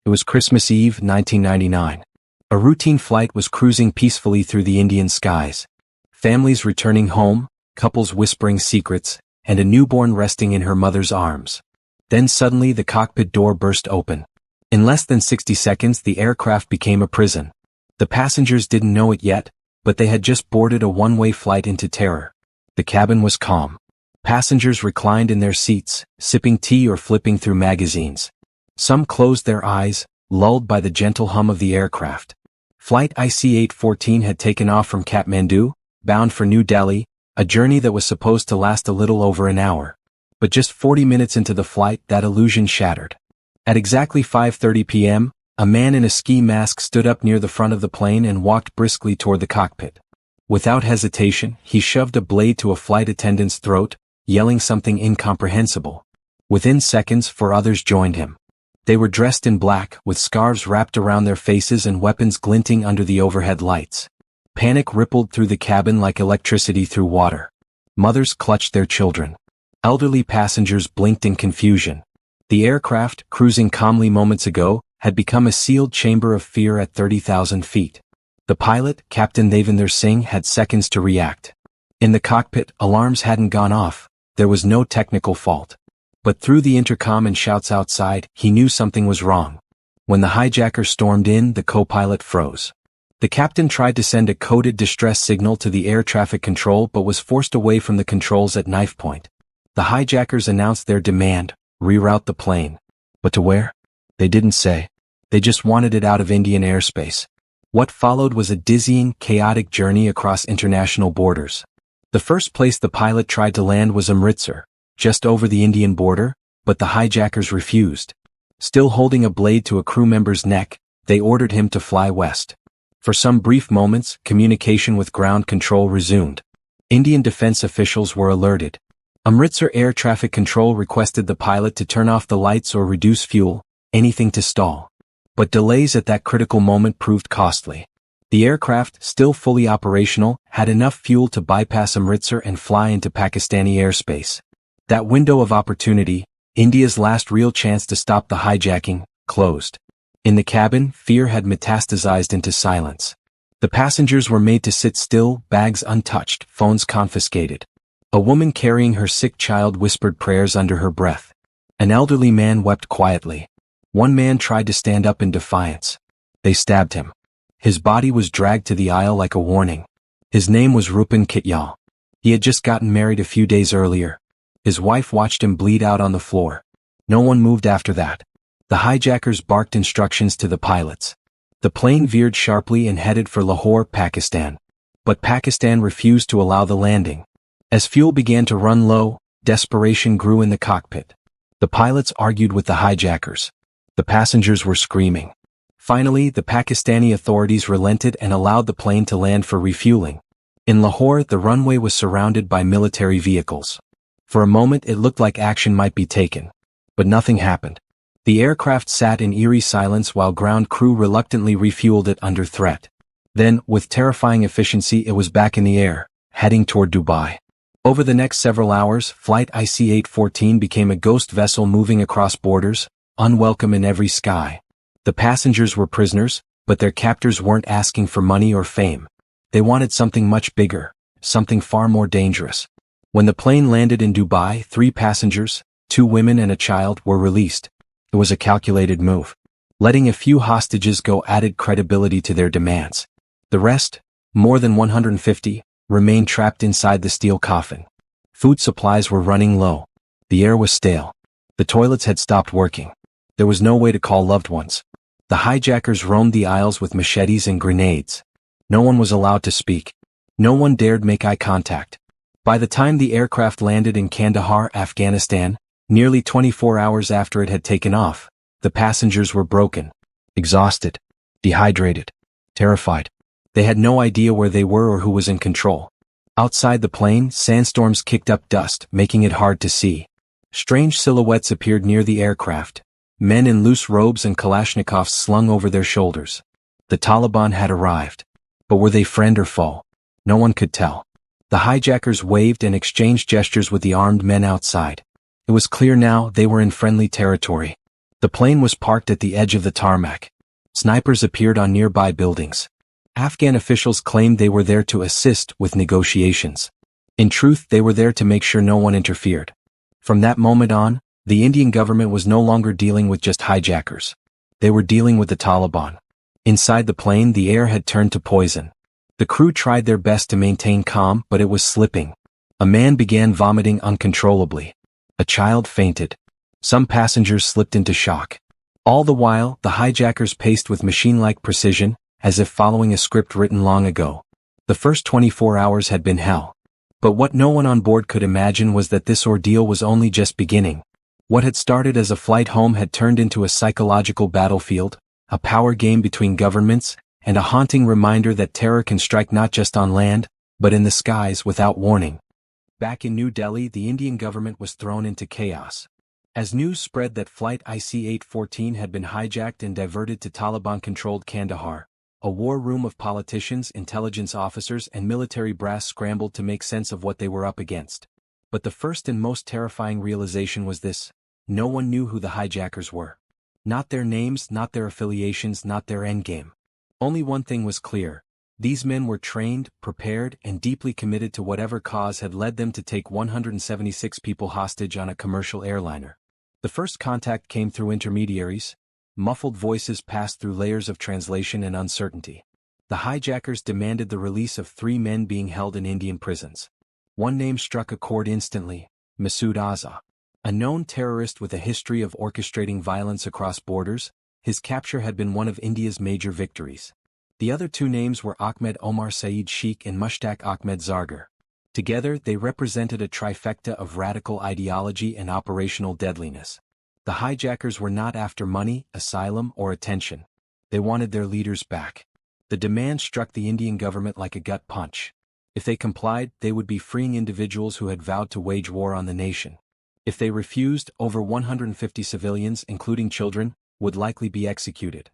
It was Christmas Eve, 1999. A routine flight was cruising peacefully through the Indian skies. Families returning home, couples whispering secrets, and a newborn resting in her mother's arms. Then suddenly the cockpit door burst open. In less than 60 seconds the aircraft became a prison. The passengers didn't know it yet, but they had just boarded a one-way flight into terror. The cabin was calm. Passengers reclined in their seats, sipping tea or flipping through magazines. Some closed their eyes, lulled by the gentle hum of the aircraft. Flight IC-814 had taken off from Kathmandu, bound for New Delhi, a journey that was supposed to last a little over an hour. But just 40 minutes into the flight that illusion shattered. At exactly 5:30 p.m., a man in a ski mask stood up near the front of the plane and walked briskly toward the cockpit. Without hesitation, he shoved a blade to a flight attendant's throat, yelling something incomprehensible. Within seconds, 4 others joined him. They were dressed in black, with scarves wrapped around their faces and weapons glinting under the overhead lights. Panic rippled through the cabin like electricity through water. Mothers clutched their children. Elderly passengers blinked in confusion. The aircraft, cruising calmly moments ago, had become a sealed chamber of fear at 30,000 feet. The pilot, Captain Devinder Singh, had seconds to react. In the cockpit, alarms hadn't gone off. There was no technical fault. But through the intercom and shouts outside, he knew something was wrong. When the hijacker stormed in, the co-pilot froze. The captain tried to send a coded distress signal to the air traffic control but was forced away from the controls at knife point. The hijackers announced their demand: reroute the plane. But to where? They didn't say. They just wanted it out of Indian airspace. What followed was a dizzying, chaotic journey across international borders. The first place the pilot tried to land was Amritsar, just over the Indian border, but the hijackers refused. Still holding a blade to a crew member's neck, they ordered him to fly west. For some brief moments, communication with ground control resumed. Indian defense officials were alerted. Amritsar Air Traffic Control requested the pilot to turn off the lights or reduce fuel, anything to stall. But delays at that critical moment proved costly. The aircraft, still fully operational, had enough fuel to bypass Amritsar and fly into Pakistani airspace. That window of opportunity, India's last real chance to stop the hijacking, closed. In the cabin, fear had metastasized into silence. The passengers were made to sit still, bags untouched, phones confiscated. A woman carrying her sick child whispered prayers under her breath. An elderly man wept quietly. One man tried to stand up in defiance. They stabbed him. His body was dragged to the aisle like a warning. His name was Rupan Kityal. He had just gotten married a few days earlier. His wife watched him bleed out on the floor. No one moved after that. The hijackers barked instructions to the pilots. The plane veered sharply and headed for Lahore, Pakistan. But Pakistan refused to allow the landing. As fuel began to run low, desperation grew in the cockpit. The pilots argued with the hijackers. The passengers were screaming. Finally, the Pakistani authorities relented and allowed the plane to land for refueling. In Lahore, the runway was surrounded by military vehicles. For a moment it looked like action might be taken. But nothing happened. The aircraft sat in eerie silence while ground crew reluctantly refueled it under threat. Then, with terrifying efficiency, it was back in the air, heading toward Dubai. Over the next several hours, Flight IC-814 became a ghost vessel moving across borders, unwelcome in every sky. The passengers were prisoners, but their captors weren't asking for money or fame. They wanted something much bigger, something far more dangerous. When the plane landed in Dubai, 3 passengers, 2 women and a child, were released. It was a calculated move. Letting a few hostages go added credibility to their demands. The rest, more than 150, remained trapped inside the steel coffin. Food supplies were running low. The air was stale. The toilets had stopped working. There was no way to call loved ones. The hijackers roamed the aisles with machetes and grenades. No one was allowed to speak. No one dared make eye contact. By the time the aircraft landed in Kandahar, Afghanistan, nearly 24 hours after it had taken off, the passengers were broken, exhausted, dehydrated, terrified. They had no idea where they were or who was in control. Outside the plane, sandstorms kicked up dust, making it hard to see. Strange silhouettes appeared near the aircraft. Men in loose robes and Kalashnikovs slung over their shoulders. The Taliban had arrived. But were they friend or foe? No one could tell. The hijackers waved and exchanged gestures with the armed men outside. It was clear now they were in friendly territory. The plane was parked at the edge of the tarmac. Snipers appeared on nearby buildings. Afghan officials claimed they were there to assist with negotiations. In truth, they were there to make sure no one interfered. From that moment on, the Indian government was no longer dealing with just hijackers. They were dealing with the Taliban. Inside the plane, the air had turned to poison. The crew tried their best to maintain calm, but it was slipping. A man began vomiting uncontrollably. A child fainted. Some passengers slipped into shock. All the while, the hijackers paced with machine-like precision, as if following a script written long ago. The first 24 hours had been hell. But what no one on board could imagine was that this ordeal was only just beginning. What had started as a flight home had turned into a psychological battlefield, a power game between governments, and a haunting reminder that terror can strike not just on land, but in the skies without warning. Back in New Delhi, the Indian government was thrown into chaos. As news spread that Flight IC-814 had been hijacked and diverted to Taliban-controlled Kandahar, a war room of politicians, intelligence officers, and military brass scrambled to make sense of what they were up against. But the first and most terrifying realization was this: no one knew who the hijackers were. Not their names, not their affiliations, not their endgame. Only one thing was clear: these men were trained, prepared, and deeply committed to whatever cause had led them to take 176 people hostage on a commercial airliner. The first contact came through intermediaries. Muffled voices passed through layers of translation and uncertainty. The hijackers demanded the release of 3 men being held in Indian prisons. One name struck a chord instantly: Masood Azhar. A known terrorist with a history of orchestrating violence across borders, his capture had been one of India's major victories. The other 2 names were Ahmed Omar Saeed Sheikh and Mushtaq Ahmed Zargar. Together, they represented a trifecta of radical ideology and operational deadliness. The hijackers were not after money, asylum, or attention. They wanted their leaders back. The demand struck the Indian government like a gut punch. If they complied, they would be freeing individuals who had vowed to wage war on the nation. If they refused, over 150 civilians, including children, would likely be executed.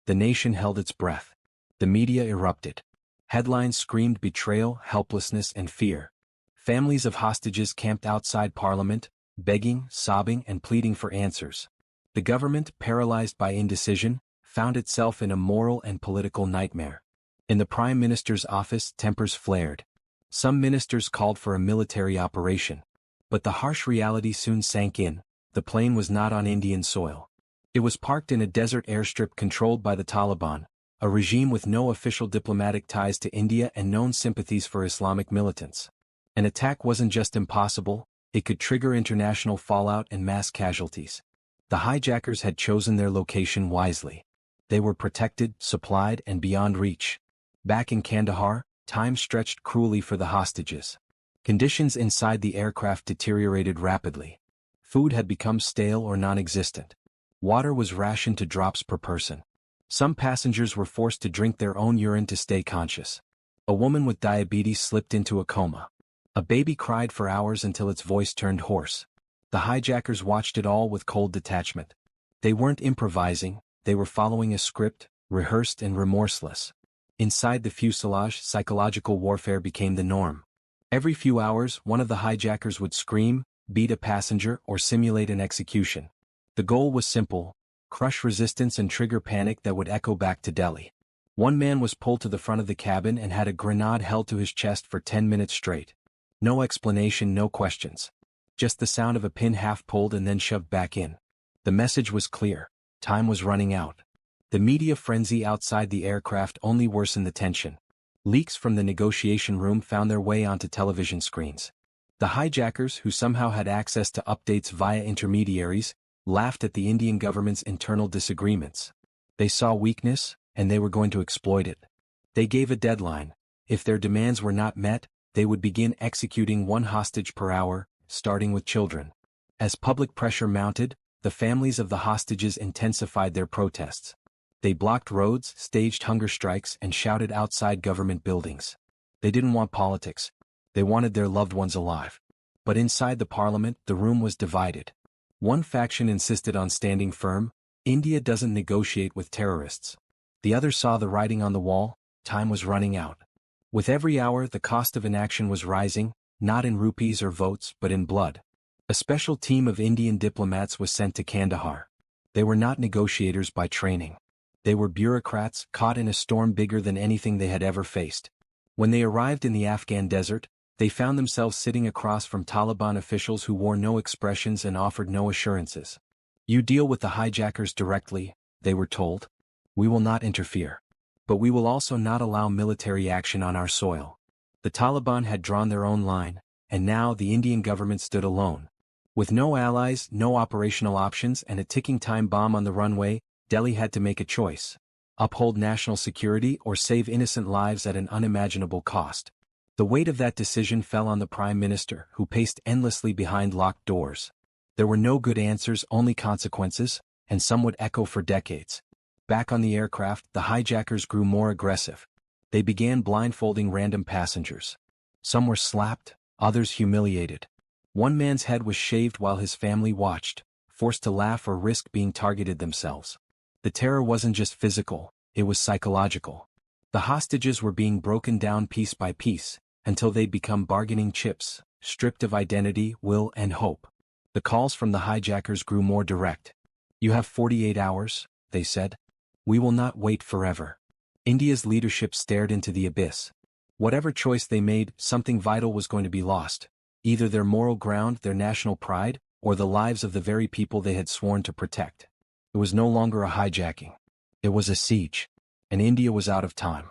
The nation held its breath. The media erupted. Headlines screamed betrayal, helplessness, and fear. Families of hostages camped outside Parliament, begging, sobbing, and pleading for answers. The government, paralyzed by indecision, found itself in a moral and political nightmare. In the Prime Minister's office, tempers flared. Some ministers called for a military operation. But the harsh reality soon sank in: the plane was not on Indian soil. It was parked in a desert airstrip controlled by the Taliban, a regime with no official diplomatic ties to India and known sympathies for Islamic militants. An attack wasn't just impossible, it could trigger international fallout and mass casualties. The hijackers had chosen their location wisely. They were protected, supplied, and beyond reach. Back in Kandahar, time stretched cruelly for the hostages. Conditions inside the aircraft deteriorated rapidly. Food had become stale or non-existent. Water was rationed to drops per person. Some passengers were forced to drink their own urine to stay conscious. A woman with diabetes slipped into a coma. A baby cried for hours until its voice turned hoarse. The hijackers watched it all with cold detachment. They weren't improvising, they were following a script, rehearsed and remorseless. Inside the fuselage, psychological warfare became the norm. Every few hours, one of the hijackers would scream, beat a passenger, or simulate an execution. The goal was simple: crush resistance and trigger panic that would echo back to Delhi. One man was pulled to the front of the cabin and had a grenade held to his chest for 10 minutes straight. No explanation, no questions. Just the sound of a pin half pulled and then shoved back in. The message was clear: time was running out. The media frenzy outside the aircraft only worsened the tension. Leaks from the negotiation room found their way onto television screens. The hijackers, who somehow had access to updates via intermediaries, laughed at the Indian government's internal disagreements. They saw weakness, and they were going to exploit it. They gave a deadline. If their demands were not met, they would begin executing 1 hostage per hour, starting with children. As public pressure mounted, the families of the hostages intensified their protests. They blocked roads, staged hunger strikes, and shouted outside government buildings. They didn't want politics. They wanted their loved ones alive. But inside the parliament, the room was divided. One faction insisted on standing firm: India doesn't negotiate with terrorists. The other saw the writing on the wall: time was running out. With every hour, the cost of inaction was rising, not in rupees or votes but in blood. A special team of Indian diplomats was sent to Kandahar. They were not negotiators by training. They were bureaucrats caught in a storm bigger than anything they had ever faced. When they arrived in the Afghan desert, they found themselves sitting across from Taliban officials who wore no expressions and offered no assurances. "You deal with the hijackers directly," they were told. "We will not interfere. But we will also not allow military action on our soil." The Taliban had drawn their own line, and now the Indian government stood alone. With no allies, no operational options, and a ticking time bomb on the runway, Delhi had to make a choice: uphold national security or save innocent lives at an unimaginable cost. The weight of that decision fell on the Prime Minister, who paced endlessly behind locked doors. There were no good answers, only consequences, and some would echo for decades. Back on the aircraft, the hijackers grew more aggressive. They began blindfolding random passengers. Some were slapped, others humiliated. One man's head was shaved while his family watched, forced to laugh or risk being targeted themselves. The terror wasn't just physical, it was psychological. The hostages were being broken down piece by piece, until they'd become bargaining chips, stripped of identity, will, and hope. The calls from the hijackers grew more direct. "You have 48 hours, they said. "We will not wait forever." India's leadership stared into the abyss. Whatever choice they made, something vital was going to be lost. Either their moral ground, their national pride, or the lives of the very people they had sworn to protect. It was no longer a hijacking. It was a siege. And India was out of time.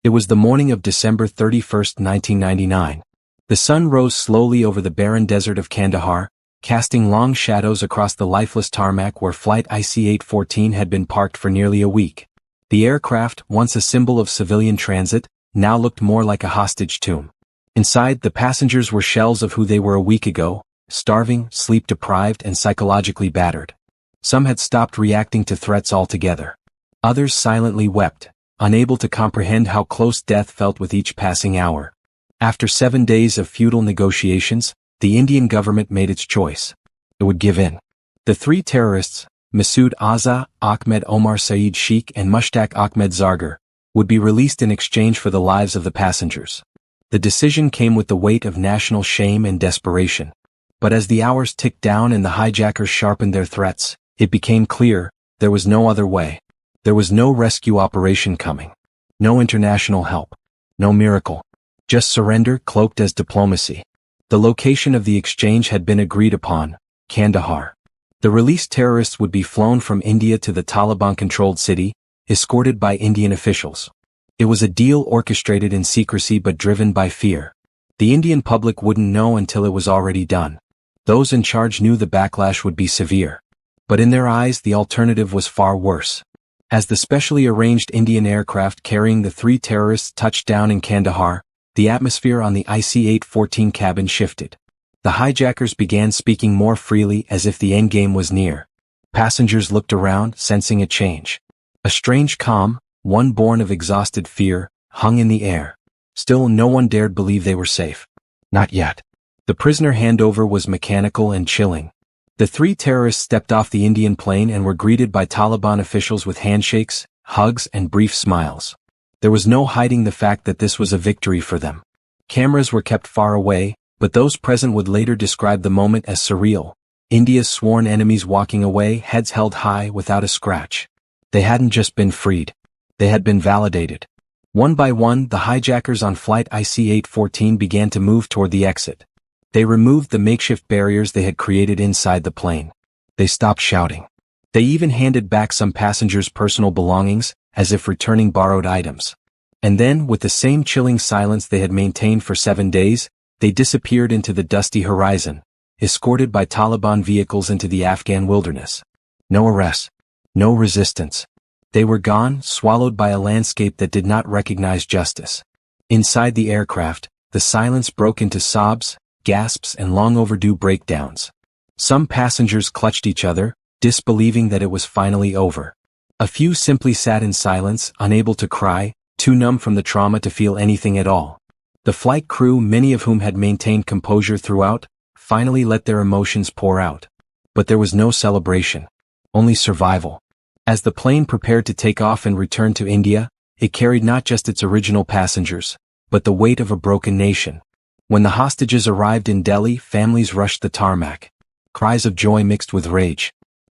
It was the morning of December 31st, 1999. The sun rose slowly over the barren desert of Kandahar, casting long shadows across the lifeless tarmac where Flight IC-814 had been parked for nearly a week. The aircraft, once a symbol of civilian transit, now looked more like a hostage tomb. Inside, the passengers were shells of who they were a week ago, starving, sleep-deprived, and psychologically battered. Some had stopped reacting to threats altogether. Others silently wept, unable to comprehend how close death felt with each passing hour. After 7 days of futile negotiations, the Indian government made its choice. It would give in. The three terrorists, Masood Azza, Ahmed Omar Saeed Sheikh and Mushtaq Ahmed Zargar, would be released in exchange for the lives of the passengers. The decision came with the weight of national shame and desperation. But as the hours ticked down and the hijackers sharpened their threats, it became clear there was no other way. There was no rescue operation coming. No international help. No miracle. Just surrender cloaked as diplomacy. The location of the exchange had been agreed upon: Kandahar. The released terrorists would be flown from India to the Taliban-controlled city, escorted by Indian officials. It was a deal orchestrated in secrecy but driven by fear. The Indian public wouldn't know until it was already done. Those in charge knew the backlash would be severe. But in their eyes, the alternative was far worse. As the specially arranged Indian aircraft carrying the three terrorists touched down in Kandahar, the atmosphere on the IC-814 cabin shifted. The hijackers began speaking more freely as if the endgame was near. Passengers looked around, sensing a change. A strange calm, one born of exhausted fear, hung in the air. Still, no one dared believe they were safe. Not yet. The prisoner handover was mechanical and chilling. The three terrorists stepped off the Indian plane and were greeted by Taliban officials with handshakes, hugs, and brief smiles. There was no hiding the fact that this was a victory for them. Cameras were kept far away, but those present would later describe the moment as surreal. India's sworn enemies walking away, heads held high, without a scratch. They hadn't just been freed. They had been validated. One by one, the hijackers on Flight IC-814 began to move toward the exit. They removed the makeshift barriers they had created inside the plane. They stopped shouting. They even handed back some passengers' personal belongings, as if returning borrowed items. And then, with the same chilling silence they had maintained for 7 days, they disappeared into the dusty horizon, escorted by Taliban vehicles into the Afghan wilderness. No arrests. No resistance. They were gone, swallowed by a landscape that did not recognize justice. Inside the aircraft, the silence broke into sobs, gasps, and long overdue breakdowns. Some passengers clutched each other, disbelieving that it was finally over. A few simply sat in silence, unable to cry, too numb from the trauma to feel anything at all. The flight crew, many of whom had maintained composure throughout, finally let their emotions pour out. But there was no celebration. Only survival. As the plane prepared to take off and return to India, it carried not just its original passengers, but the weight of a broken nation. When the hostages arrived in Delhi, families rushed the tarmac. Cries of joy mixed with rage.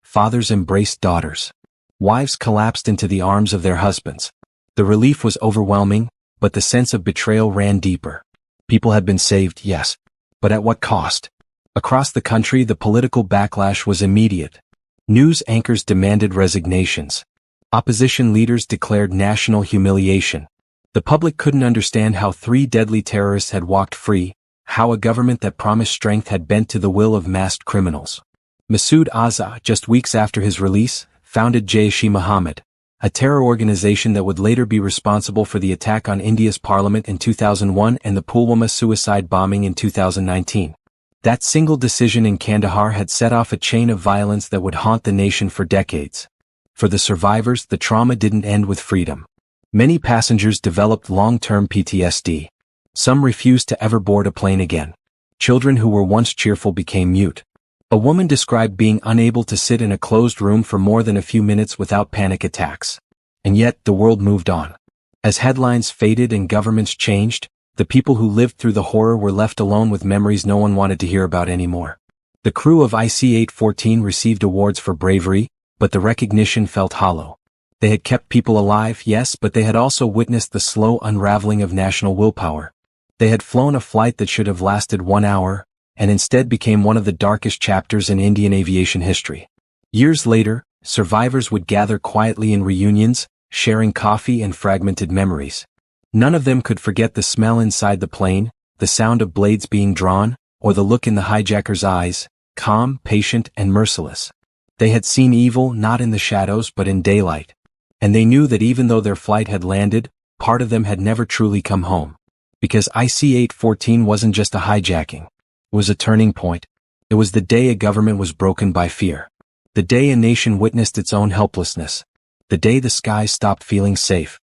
Fathers embraced daughters. Wives collapsed into the arms of their husbands. The relief was overwhelming, but the sense of betrayal ran deeper. People had been saved, yes. But at what cost? Across the country, the political backlash was immediate. News anchors demanded resignations. Opposition leaders declared national humiliation. The public couldn't understand how 3 deadly terrorists had walked free, how a government that promised strength had bent to the will of masked criminals. Masood Azza, just weeks after his release, founded Jaish-e-Mohammed, a terror organization that would later be responsible for the attack on India's parliament in 2001 and the Pulwama suicide bombing in 2019. That single decision in Kandahar had set off a chain of violence that would haunt the nation for decades. For the survivors, the trauma didn't end with freedom. Many passengers developed long-term PTSD. Some refused to ever board a plane again. Children who were once cheerful became mute. A woman described being unable to sit in a closed room for more than a few minutes without panic attacks. And yet, the world moved on. As headlines faded and governments changed, the people who lived through the horror were left alone with memories no one wanted to hear about anymore. The crew of IC-814 received awards for bravery, but the recognition felt hollow. They had kept people alive, yes, but they had also witnessed the slow unraveling of national willpower. They had flown a flight that should have lasted 1 hour, and instead became one of the darkest chapters in Indian aviation history. Years later, survivors would gather quietly in reunions, sharing coffee and fragmented memories. None of them could forget the smell inside the plane, the sound of blades being drawn, or the look in the hijacker's eyes, calm, patient, and merciless. They had seen evil not in the shadows but in daylight. And they knew that even though their flight had landed, part of them had never truly come home. Because IC-814 wasn't just a hijacking. It was a turning point. It was the day a government was broken by fear. The day a nation witnessed its own helplessness. The day the skies stopped feeling safe.